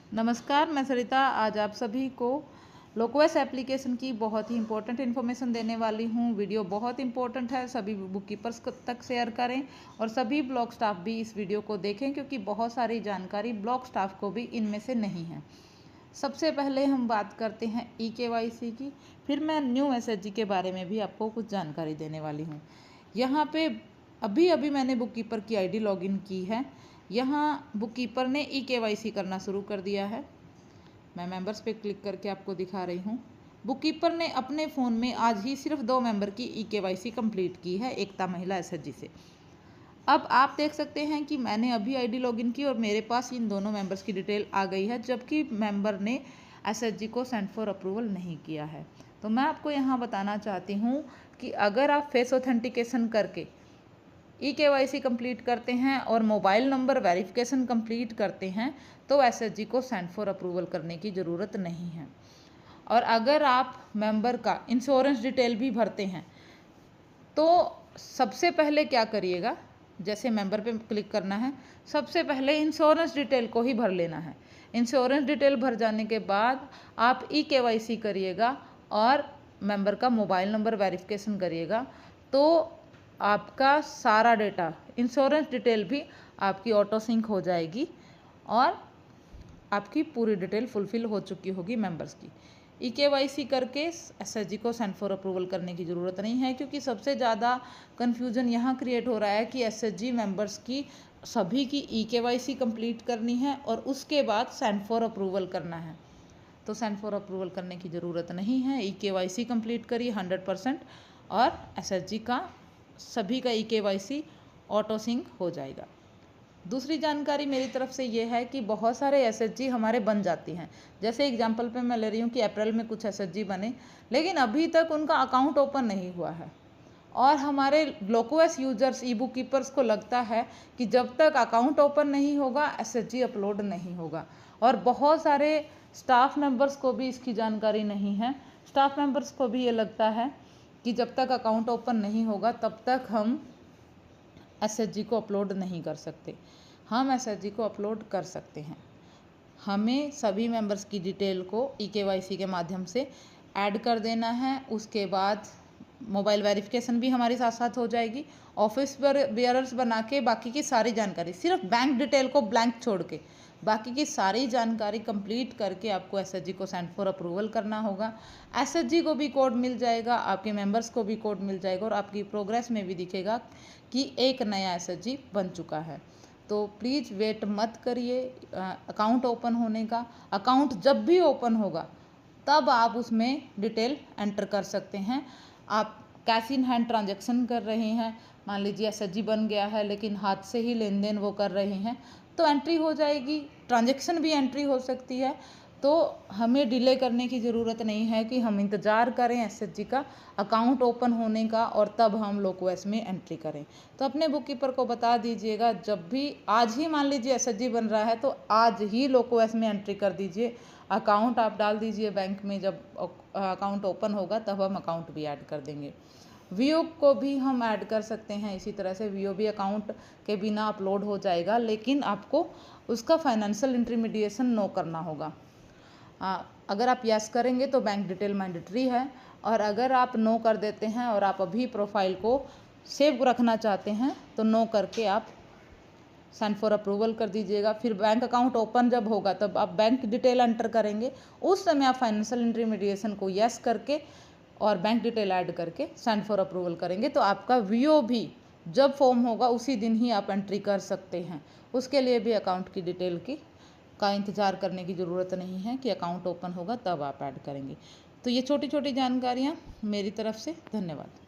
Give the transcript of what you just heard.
नमस्कार, मैं सरिता आज आप सभी को लोकवेस एप्लीकेशन की बहुत ही इंपॉर्टेंट इन्फॉर्मेशन देने वाली हूँ। वीडियो बहुत इंपॉर्टेंट है, सभी बुक कीपर्स तक शेयर करें और सभी ब्लॉक स्टाफ भी इस वीडियो को देखें क्योंकि बहुत सारी जानकारी ब्लॉक स्टाफ को भी इनमें से नहीं है। सबसे पहले हम बात करते हैं eKYC की, फिर मैं न्यू SHG के बारे में भी आपको कुछ जानकारी देने वाली हूँ। यहाँ पे अभी मैंने बुक कीपर की ID लॉगिन की है। यहाँ बुक कीपर ने eKYC करना शुरू कर दिया है। मैं मेंबर्स पे क्लिक करके आपको दिखा रही हूँ। बुक कीपर ने अपने फ़ोन में आज ही सिर्फ 2 मेंबर की eKYC कंप्लीट की है, एकता महिला SHG से। अब आप देख सकते हैं कि मैंने अभी ID लॉगिन की और मेरे पास इन दोनों मेंबर्स की डिटेल आ गई है, जबकि मेंबर ने SHG को सेंड फॉर अप्रूवल नहीं किया है। तो मैं आपको यहाँ बताना चाहती हूँ कि अगर आप फेस ऑथेंटिकेशन करके eKYC कंप्लीट करते हैं और मोबाइल नंबर वेरिफिकेशन कंप्लीट करते हैं तो SHG को सेंड फॉर अप्रूवल करने की ज़रूरत नहीं है। और अगर आप मेंबर का इंश्योरेंस डिटेल भी भरते हैं तो सबसे पहले क्या करिएगा, जैसे मेंबर पे क्लिक करना है, सबसे पहले इंश्योरेंस डिटेल को ही भर लेना है। इंश्योरेंस डिटेल भर जाने के बाद आप eKYC करिएगा और मेंबर का मोबाइल नंबर वेरिफिकेशन करिएगा तो आपका सारा डेटा, इंश्योरेंस डिटेल भी आपकी ऑटो सिंक हो जाएगी और आपकी पूरी डिटेल फुलफिल हो चुकी होगी मेंबर्स की। eKYC करके SHG को सेंड फॉर अप्रूवल करने की ज़रूरत नहीं है, क्योंकि सबसे ज़्यादा कन्फ्यूजन यहाँ क्रिएट हो रहा है कि SHG मेंबर्स की सभी की eKYC कंप्लीट करनी है और उसके बाद सेंड फॉर अप्रूवल करना है। तो सेंड फॉर अप्रूवल करने की ज़रूरत नहीं है। eKYC कंप्लीट करिए 100% और SHG का सभी का eKYC ऑटो सिंक हो जाएगा। दूसरी जानकारी मेरी तरफ से ये है कि बहुत सारे SHG हमारे बन जाती हैं। जैसे एग्जांपल पे मैं ले रही हूँ कि अप्रैल में कुछ SHG बने, लेकिन अभी तक उनका अकाउंट ओपन नहीं हुआ है और हमारे लोकवेस यूजर्स ई-बुक कीपर्स को लगता है कि जब तक अकाउंट ओपन नहीं होगा SHG अपलोड नहीं होगा। और बहुत सारे स्टाफ मेंबर्स को भी इसकी जानकारी नहीं है। स्टाफ मेंबर्स को भी ये लगता है कि जब तक अकाउंट ओपन नहीं होगा तब तक हम SHG को अपलोड नहीं कर सकते। हम SHG को अपलोड कर सकते हैं। हमें सभी मेंबर्स की डिटेल को eKYC के माध्यम से ऐड कर देना है। उसके बाद मोबाइल वेरिफिकेशन भी हमारे साथ साथ हो जाएगी। ऑफिस बेयरर्स बना के बाकी की सारी जानकारी, सिर्फ बैंक डिटेल को ब्लैंक छोड़ के बाकी की सारी जानकारी कंप्लीट करके आपको SHG को सेंड फॉर अप्रूवल करना होगा। SHG को भी कोड मिल जाएगा, आपके मेंबर्स को भी कोड मिल जाएगा और आपकी प्रोग्रेस में भी दिखेगा कि एक नया SHG बन चुका है। तो प्लीज़ वेट मत करिए अकाउंट ओपन होने का। अकाउंट जब भी ओपन होगा तब आप उसमें डिटेल एंटर कर सकते हैं। आप कैश इन हैंड ट्रांजैक्शन कर रहे हैं, मान लीजिए SHG बन गया है लेकिन हाथ से ही लेन देन वो कर रहे हैं तो एंट्री हो जाएगी, ट्रांजैक्शन भी एंट्री हो सकती है। तो हमें डिले करने की ज़रूरत नहीं है कि हम इंतज़ार करें SHG का अकाउंट ओपन होने का और तब हम लोकवेस में एंट्री करें। तो अपने बुक कीपर को बता दीजिएगा, जब भी आज ही मान लीजिए SHG बन रहा है तो आज ही लोकवेस में एंट्री कर दीजिए। अकाउंट आप डाल दीजिए बैंक में, जब अकाउंट ओपन होगा तब हम अकाउंट भी ऐड कर देंगे। VO को भी हम ऐड कर सकते हैं, इसी तरह से VO भी अकाउंट के बिना अपलोड हो जाएगा, लेकिन आपको उसका फाइनेंशियल इंटरमीडिएशन नो करना होगा। अगर आप यस करेंगे तो बैंक डिटेल मैंडेटरी है और अगर आप नो कर देते हैं और आप अभी प्रोफाइल को सेव रखना चाहते हैं तो नो करके आप सेंड फॉर अप्रूवल कर दीजिएगा। फिर बैंक अकाउंट ओपन जब होगा तब आप बैंक डिटेल एंटर करेंगे, उस समय आप फाइनेंशियल इंटरमीडिएशन को यस करके और बैंक डिटेल ऐड करके सेंड फॉर अप्रूवल करेंगे तो आपका VO भी जब फॉर्म होगा उसी दिन ही आप एंट्री कर सकते हैं। उसके लिए भी अकाउंट की डिटेल का इंतज़ार करने की ज़रूरत नहीं है कि अकाउंट ओपन होगा तब आप ऐड करेंगे। तो ये छोटी छोटी जानकारियाँ मेरी तरफ से। धन्यवाद।